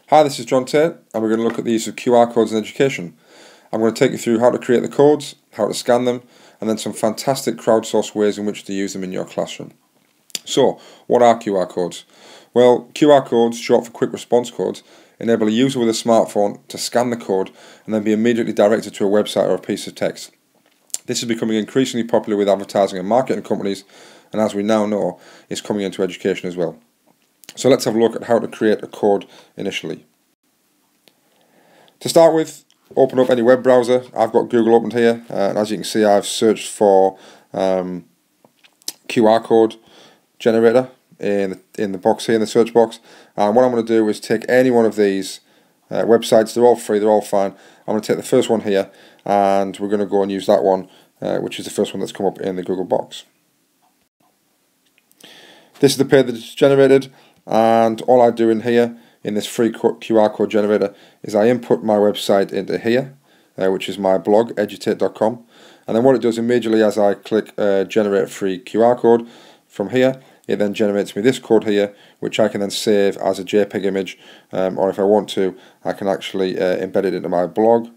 Hi, this is Tait, and we're going to look at the use of QR codes in education. I'm going to take you through how to create the codes, how to scan them, and then some fantastic crowdsourced ways in which to use them in your classroom. So, what are QR codes? Well, QR codes, short for quick response codes, enable a user with a smartphone to scan the code and then be immediately directed to a website or a piece of text. This is becoming increasingly popular with advertising and marketing companies, and as we now know, is coming into education as well. So let's have a look at how to create a code initially. To start with, open up any web browser. I've got Google opened here, and as you can see, I've searched for QR code generator in the box here, in the search box. And what I'm going to do is take any one of these websites. They're all free, they're all fine. I'm going to take the first one here, and we're going to go and use that one, which is the first one that's come up in the Google box. This is the page that's generated, and all I do in here, in this free QR code generator, is I input my website into here, which is my blog, edutate.com, and then what it does immediately as I click generate free QR code from here, it then generates me this code here, which I can then save as a JPEG image, or if I want to, I can actually embed it into my blog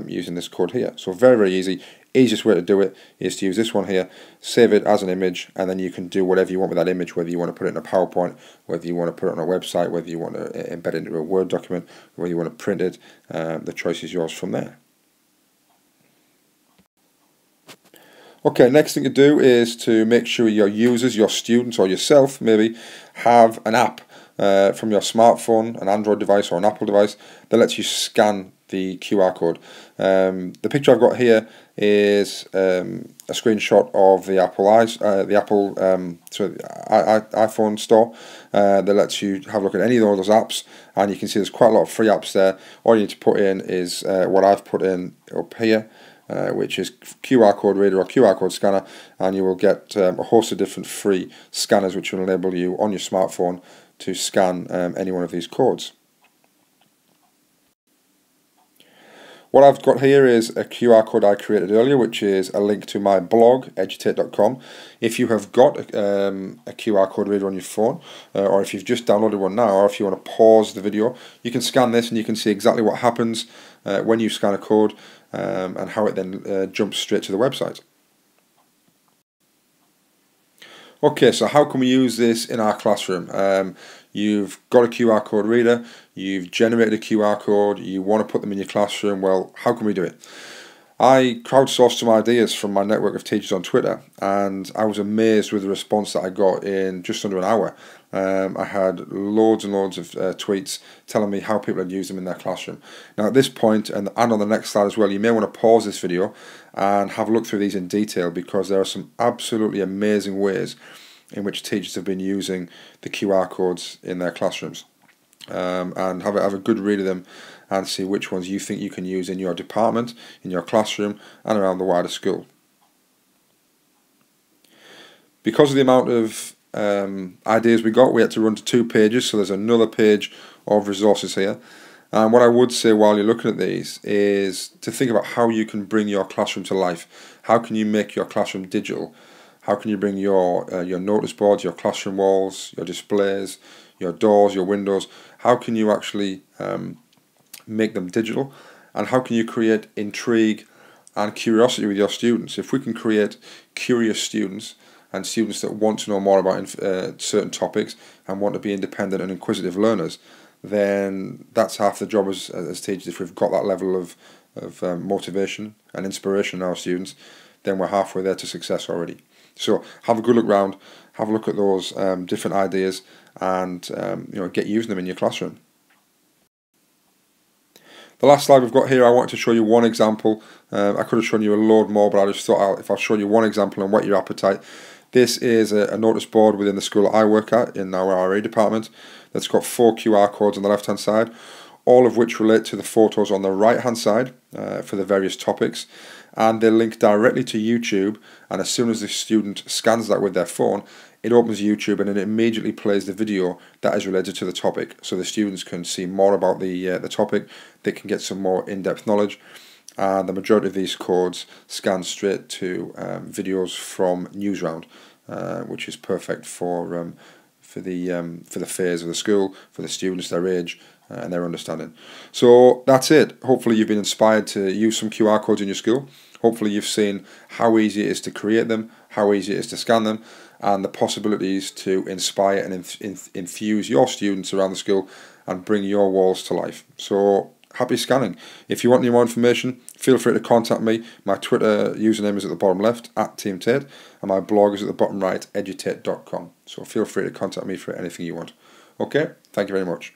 using this code here. So very, very easy. Easiest way to do it is to use this one here, save it as an image, and then you can do whatever you want with that image, whether you want to put it in a PowerPoint, whether you want to put it on a website, whether you want to embed it into a Word document, whether you want to print it. The choice is yours from there. Okay, next thing to do is to make sure your users, your students or yourself maybe, have an app from your smartphone, an Android device or an Apple device that lets you scan the QR code. The picture I've got here is a screenshot of the iPhone store that lets you have a look at any of those apps, and you can see there's quite a lot of free apps there. All you need to put in is what I've put in up here, which is QR code reader or QR code scanner, and you will get a host of different free scanners which will enable you on your smartphone to scan any one of these codes. What I've got here is a QR code I created earlier, which is a link to my blog, edutate.com. If you have got a QR code reader on your phone, or if you've just downloaded one now, or if you want to pause the video, you can scan this and you can see exactly what happens when you scan a code, and how it then jumps straight to the website. Okay, so how can we use this in our classroom? You've got a QR code reader, you've generated a QR code, you want to put them in your classroom. Well, how can we do it? I crowdsourced some ideas from my network of teachers on Twitter, and I was amazed with the response that I got in just under an hour. I had loads and loads of tweets telling me how people had used them in their classroom. Now at this point, and on the next slide as well, you may want to pause this video and have a look through these in detail, because there are some absolutely amazing ways in which teachers have been using the QR codes in their classrooms. And have a good read of them and see which ones you think you can use in your department, in your classroom, and around the wider school. Because of the amount of ideas we got, we had to run to 2 pages, so there's another page of resources here. And what I would say while you're looking at these is to think about how you can bring your classroom to life. How can you make your classroom digital? How can you bring your notice boards, your classroom walls, your displays, your doors, your windows, how can you actually make them digital? And how can you create intrigue and curiosity with your students? If we can create curious students and students that want to know more about certain topics and want to be independent and inquisitive learners, then that's half the job as teachers. If we've got that level of motivation and inspiration in our students, then we're halfway there to success already. So have a good look round, have a look at those different ideas, and get using them in your classroom. The last slide we've got here, I wanted to show you one example. I could have shown you a load more, but I just thought if I'll show you one example and whet your appetite. This is a notice board within the school I work at in our RE department that's got 4 QR codes on the left hand side, all of which relate to the photos on the right hand side for the various topics, and they link directly to YouTube, and as soon as the student scans that with their phone, it opens YouTube and it immediately plays the video that is related to the topic, so the students can see more about the topic, they can get some more in-depth knowledge, and the majority of these codes scan straight to videos from Newsround, which is perfect for the phase of the school, for the students, their age, and their understanding. So that's it. Hopefully you've been inspired to use some QR codes in your school. Hopefully you've seen how easy it is to create them, how easy it is to scan them, and the possibilities to inspire and infuse your students around the school and bring your walls to life. So happy scanning. If you want any more information, feel free to contact me. My Twitter username is at the bottom left, @TeamTait, and my blog is at the bottom right, edutate.com. So feel free to contact me for anything you want. Okay, thank you very much.